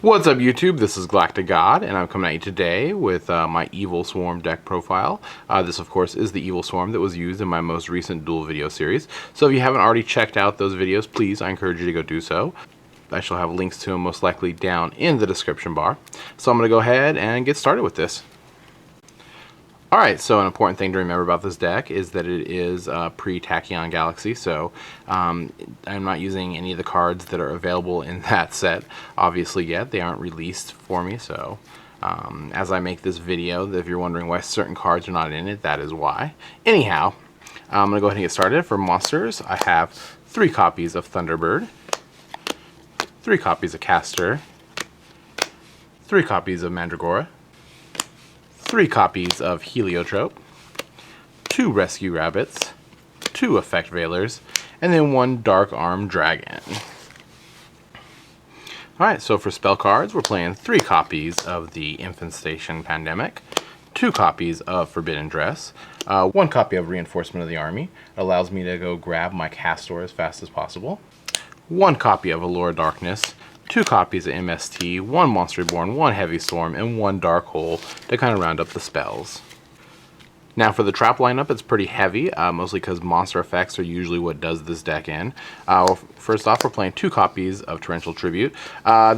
What's up YouTube, this is GalacticGod, and I'm coming at you today with my Evilswarm deck profile. This of course is the Evilswarm that was used in my most recent duel video series. So if you haven't already checked out those videos, please, I encourage you to go do so. I shall have links to them most likely down in the description bar. So I'm going to go ahead and get started with this. Alright, so an important thing to remember about this deck is that it is pre-Tachyon Galaxy, so I'm not using any of the cards that are available in that set, obviously yet. They aren't released for me, so as I make this video, if you're wondering why certain cards are not in it, that is why. Anyhow, I'm going to go ahead and get started. For monsters, I have 3 copies of Thunderbird, 3 copies of Castor, 3 copies of Mandragora, 3 copies of Heliotrope, 2 Rescue Rabbits, 2 Effect Veilers, and then 1 Dark Arm Dragon. Alright, so for spell cards, we're playing 3 copies of the Infestation Pandemic, 2 copies of Forbidden Dress, 1 copy of Reinforcement of the Army. It allows me to go grab my Castor as fast as possible, 1 copy of Allure of Darkness, 2 copies of MST, 1 Monster Reborn, 1 Heavy Storm, and 1 Dark Hole to kind of round up the spells. Now for the trap lineup, it's pretty heavy, mostly because monster effects are usually what does this deck in. First off, we're playing 2 copies of Torrential Tribute.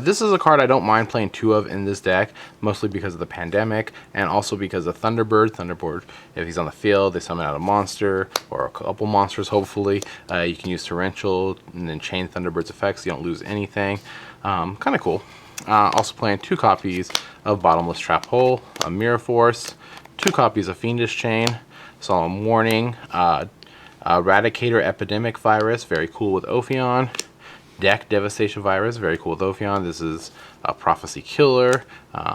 This is a card I don't mind playing 2 of in this deck, mostly because of the Pandemic, and also because of Thunderbird. Thunderbird, if he's on the field, they summon out a monster, or a couple monsters hopefully. You can use Torrential, and then chain Thunderbird's effects, so you don't lose anything. Kind of cool. Also playing 2 copies of Bottomless Trap Hole, a Mirror Force, 2 copies of Fiendish Chain, Solemn Warning, Eradicator Epidemic Virus, very cool with Ophion, Deck Devastation Virus, very cool with Ophion. This is a Prophecy Killer.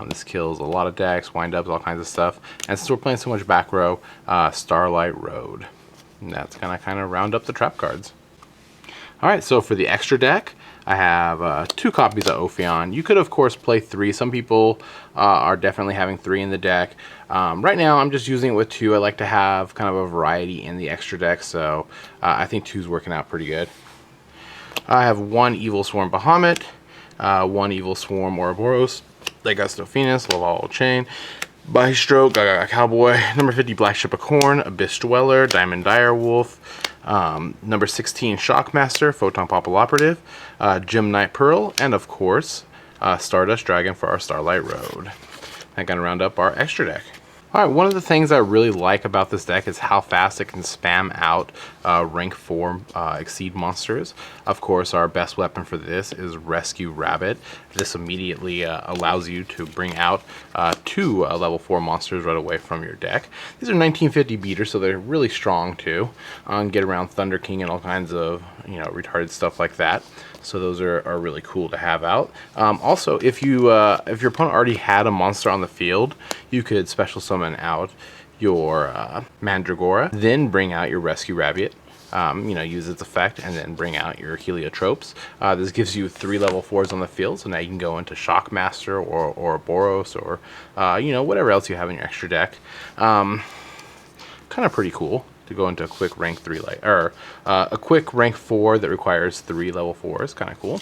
This kills a lot of decks, wind-ups, all kinds of stuff. And since we're playing so much back row, Starlight Road. And that's gonna kind of round up the trap cards. Alright, so for the extra deck, I have 2 copies of Ophion. You could, of course, play 3. Some people are definitely having 3 in the deck. Right now, I'm just using it with 2. I like to have kind of a variety in the extra deck, so I think 2's working out pretty good. I have 1 Evilswarm Bahamut, 1 Evilswarm Ouroboros, Daigusto Lavalval Chain, Maestroke, Gagaga Cowboy, number 50 Blackship Abyss Dweller, Diamond Direwolf, number 16 Shockmaster, Photon Papilloperative, Gem Knight Pearl, and of course Stardust Dragon for our Starlight Road. I'm gonna round up our extra deck. Alright, one of the things I really like about this deck is how fast it can spam out rank 4 exceed monsters. Of course, our best weapon for this is Rescue Rabbit. This immediately allows you to bring out 2 level 4 monsters right away from your deck. These are 1950 beaters, so they're really strong too. Get around Thunder King and all kinds of retarded stuff like that. So those are really cool to have out. Also, if your opponent already had a monster on the field, you could special summon out your Mandragora, then bring out your Rescue Rabbit, use its effect, and then bring out your Heliotropes. This gives you 3 level 4s on the field, so now you can go into Shockmaster or Ouroboros or whatever else you have in your extra deck. Kind of pretty cool to go into a quick rank 3 a quick rank 4 that requires 3 level 4s. Kind of cool.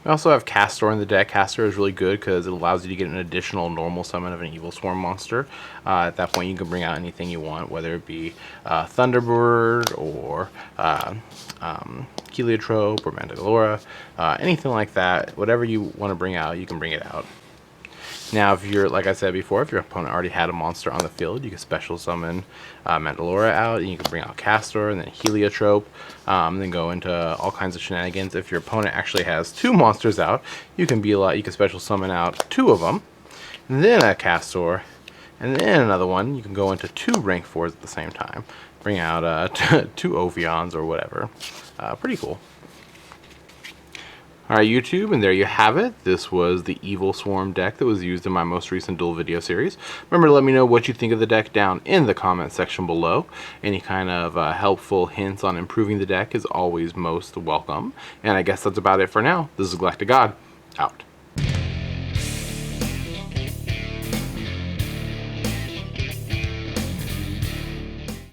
We also have Castor in the deck. Castor is really good because it allows you to get an additional normal summon of an Evilswarm monster. At that point, you can bring out anything you want, whether it be Thunderbird or Heliotrope or Mandragora, anything like that. Whatever you want to bring out, you can bring it out. Now, if you're, like I said before, if your opponent already had a monster on the field, you can special summon Mandragora out, and you can bring out Castor and then Heliotrope, then go into all kinds of shenanigans. If your opponent actually has 2 monsters out, you can special summon out 2 of them, and then a Castor, and then another one. You can go into 2 rank 4s at the same time. Bring out 2 Ophions or whatever. Pretty cool. Alright YouTube, and there you have it. This was the Evilswarm deck that was used in my most recent duel video series. Remember to let me know what you think of the deck down in the comment section below. Any kind of helpful hints on improving the deck is always most welcome. And I guess that's about it for now. This is GalacticGod, out.